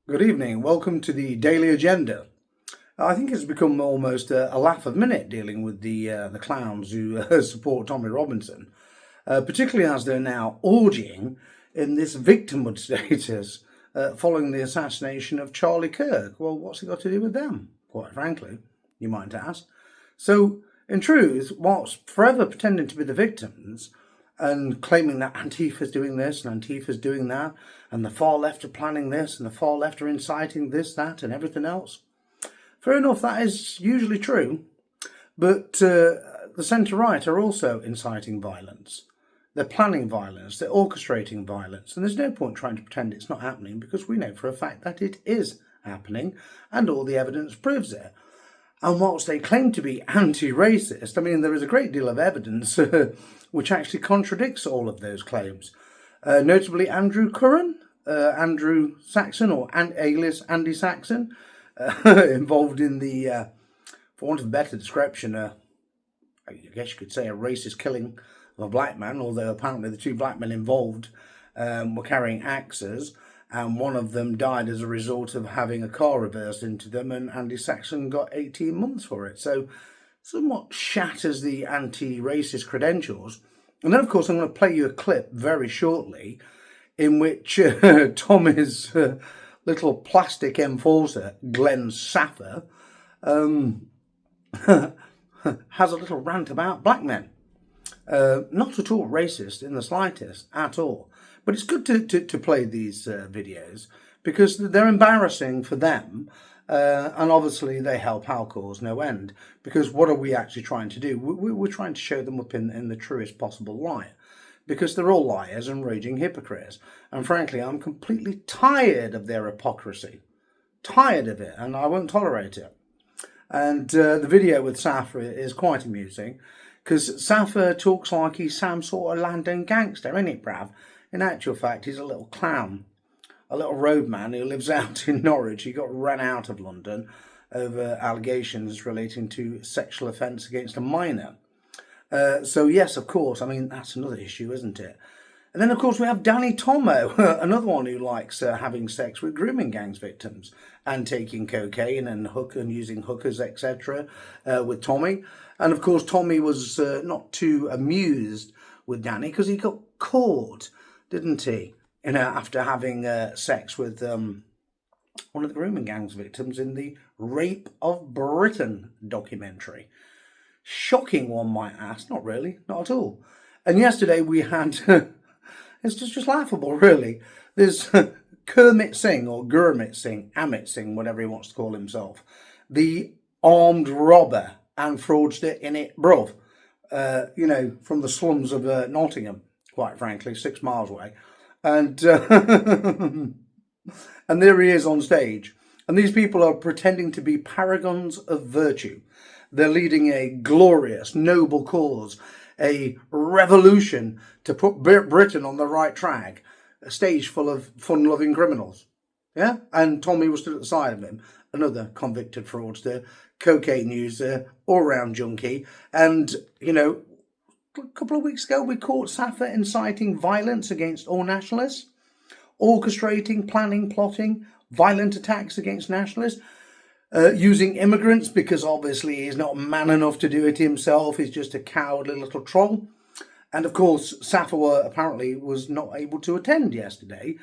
Good evening. Welcome to the Daily Agenda. I think it's become almost a laugh a minute dealing with the clowns who support Tommy Robinson, particularly as they're now orgying in this victimhood status following the assassination of Charlie Kirk. Well, what's it got to do with them, quite frankly, you might ask? So, in truth, whilst forever pretending to be the victims, and claiming that Antifa's doing this and Antifa's doing that, and the far left are planning this and the far left are inciting this, that, and everything else. Fair enough, that is usually true, but the centre-right are also inciting violence. They're planning violence, they're orchestrating violence, and there's no point trying to pretend it's not happening because we know for a fact that it is happening, and all the evidence proves it. And whilst they claim to be anti-racist, I mean, there is a great deal of evidence which actually contradicts all of those claims. Notably, Andrew Curran, Andrew Saxon, or alias Andy Saxon, involved in the, for want of a better description, I guess you could say a racist killing of a black man, although apparently the two black men involved were carrying axes, and one of them died as a result of having a car reversed into them, and Andy Saxon got 18 months for it. So somewhat shatters the anti-racist credentials. And then, of course, I'm going to play you a clip very shortly in which Tommy's little plastic enforcer, Glen Saffer, has a little rant about black men. Not at all racist in the slightest, at all. But it's good to play these videos because they're embarrassing for them. And obviously they help our cause no end. Because what are we actually trying to do? We're trying to show them up in the truest possible light. Because they're all liars and raging hypocrites. And frankly, I'm completely tired of their hypocrisy. Tired of it, and I won't tolerate it. And the video with Saffer is quite amusing. Because Saffer talks like he's some sort of London gangster, isn't it, bruv? In actual fact, he's a little clown. A little roadman who lives out in Norwich. He got run out of London over allegations relating to sexual offence against a minor. So yes, of course, I mean, that's another issue, isn't it? And then, of course, we have Danny Tomo, another one who likes having sex with grooming gangs victims and taking cocaine and using hookers, etc. With Tommy. And, of course, Tommy was not too amused with Danny because he got caught, didn't he? You know, after having sex with one of the grooming gangs victims in the Rape of Britain documentary. Shocking, one might ask. Not really, not at all. And yesterday we had, it's just laughable, really. There's Kermit Singh, or Gurmit Singh, Amit Singh, whatever he wants to call himself, the armed robber and fraudster in it, bruv. You know, from the slums of Nottingham, quite frankly, 6 miles away. And and there he is on stage. And these people are pretending to be paragons of virtue. They're leading a glorious, noble cause, a revolution to put Britain on the right track, a stage full of fun-loving criminals. Yeah? And Tommy was stood at the side of him, another convicted fraudster, cocaine user, all-round junkie. And, you know, a couple of weeks ago, we caught Saffer inciting violence against all nationalists, orchestrating, planning, plotting violent attacks against nationalists, using immigrants because obviously he's not man enough to do it himself. He's just a cowardly little troll. And of course, Saffer apparently was not able to attend yesterday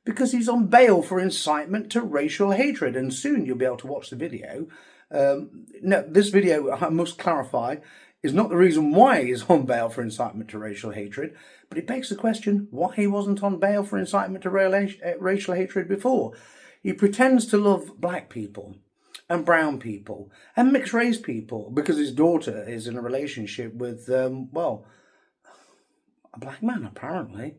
because he's on bail for incitement to racial hatred. And soon you'll be able to watch the video. No, this video, I must clarify, is not the reason why he's on bail for incitement to racial hatred, but it begs the question why he wasn't on bail for incitement to racial hatred before. He pretends to love black people and brown people and mixed race people because his daughter is in a relationship with, well, a black man, apparently.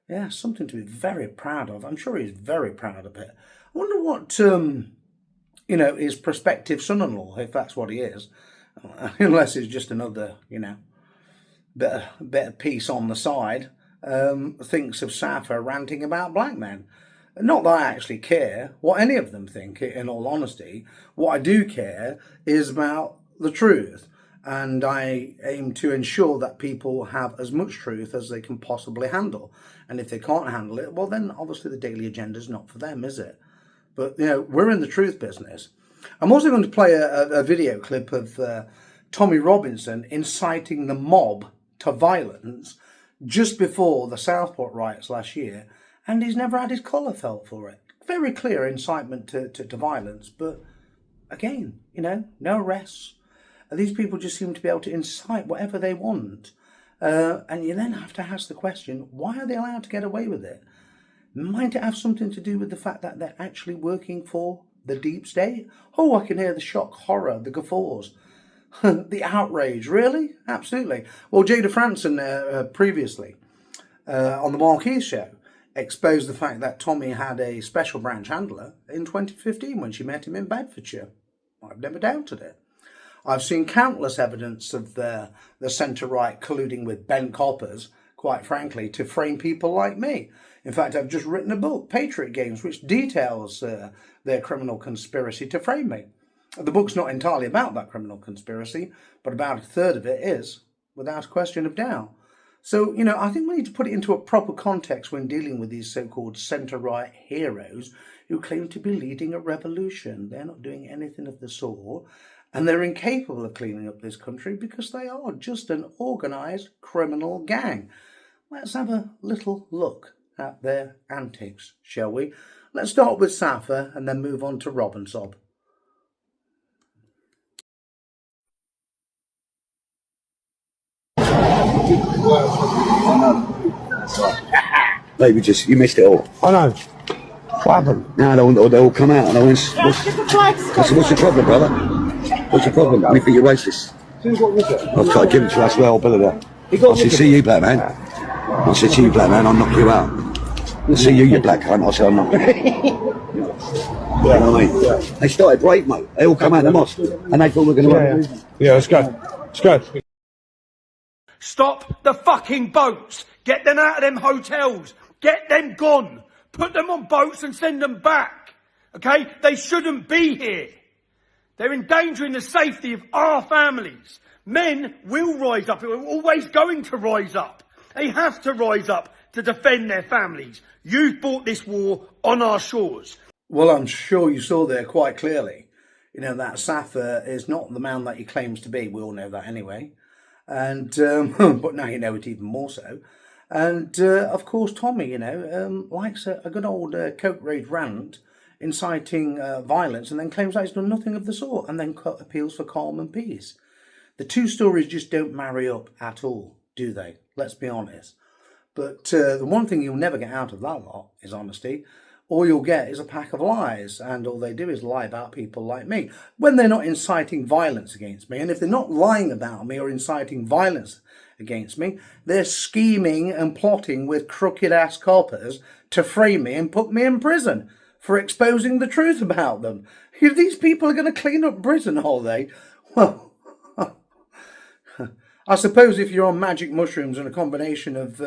Yeah, something to be very proud of. I'm sure he's very proud of it. I wonder what, you know, his prospective son-in-law, if that's what he is, unless it's just another, you know, bit of piece on the side, thinks of Saffer ranting about black men. Not that I actually care what any of them think, in all honesty. What I do care is about the truth. And I aim to ensure that people have as much truth as they can possibly handle. And if they can't handle it, well, then obviously the Daily Agenda is not for them, is it? But, we're in the truth business. I'm also going to play a video clip of Tommy Robinson inciting the mob to violence just before the Southport riots last year, and he's never had his collar felt for it. Very clear incitement to violence, but again, no arrests. These people just seem to be able to incite whatever they want. And you then have to ask the question, why are they allowed to get away with it? Might it have something to do with the fact that they're actually working for the deep state? Oh, I can hear the shock, horror, the guffaws, the outrage. Really? Absolutely. Well, Jada Franson previously on the Marquis show exposed the fact that Tommy had a special branch handler in 2015 when she met him in Bedfordshire. I've never doubted it. I've seen countless evidence of the centre-right colluding with bent coppers, quite frankly, to frame people like me. In fact, I've just written a book, Patriot Games, which details their criminal conspiracy to frame me. The book's not entirely about that criminal conspiracy, but about a third of it is, without a question of doubt. So, I think we need to put it into a proper context when dealing with these so-called centre-right heroes who claim to be leading a revolution. They're not doing anything of the sort, and they're incapable of cleaning up this country because they are just an organised criminal gang. Let's have a little look at their antics, shall we? Let's start with Saffer and then move on to Robinson. Baby, you missed it all. I know. What happened? Now they all come out and what's the problem, brother? What's the problem? I think you're racist. I've tried to give it to us well, brother. I said, see you, black man. I said, see you, black man, I'll knock you out. I see you, you black cunt. I said, I'll knock you out. You know what I mean? Yeah. They started rape, mate. They all come out of the mosque and they thought we were going to run. Yeah, let's go. Let's go. Stop the fucking boats. Get them out of them hotels. Get them gone. Put them on boats and send them back. Okay? They shouldn't be here. They're endangering the safety of our families. Men will rise up. We're always going to rise up. They have to rise up to defend their families. You've brought this war on our shores. Well, I'm sure you saw there quite clearly, that Saffer is not the man that he claims to be. We all know that anyway. And but now you know it even more so. And of course, Tommy, likes a good old coke rage rant, inciting violence, and then claims that he's done nothing of the sort, and then appeals for calm and peace. The two stories just don't marry up at all, do they? Let's be honest. But the one thing you'll never get out of that lot is honesty. All you'll get is a pack of lies, and all they do is lie about people like me when they're not inciting violence against me. And if they're not lying about me or inciting violence against me, they're scheming and plotting with crooked ass coppers to frame me and put me in prison for exposing the truth about them. If these people are going to clean up Britain, are they? Well, I suppose if you're on magic mushrooms and a combination of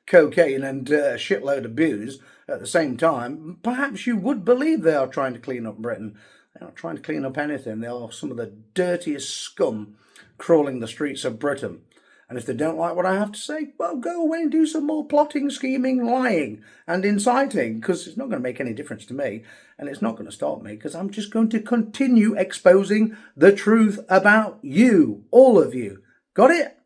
cocaine and a shitload of booze at the same time, perhaps you would believe they are trying to clean up Britain. They're not trying to clean up anything. They are some of the dirtiest scum crawling the streets of Britain. And if they don't like what I have to say, well, go away and do some more plotting, scheming, lying and inciting, because it's not going to make any difference to me, and it's not going to stop me, because I'm just going to continue exposing the truth about you, all of you. Got it?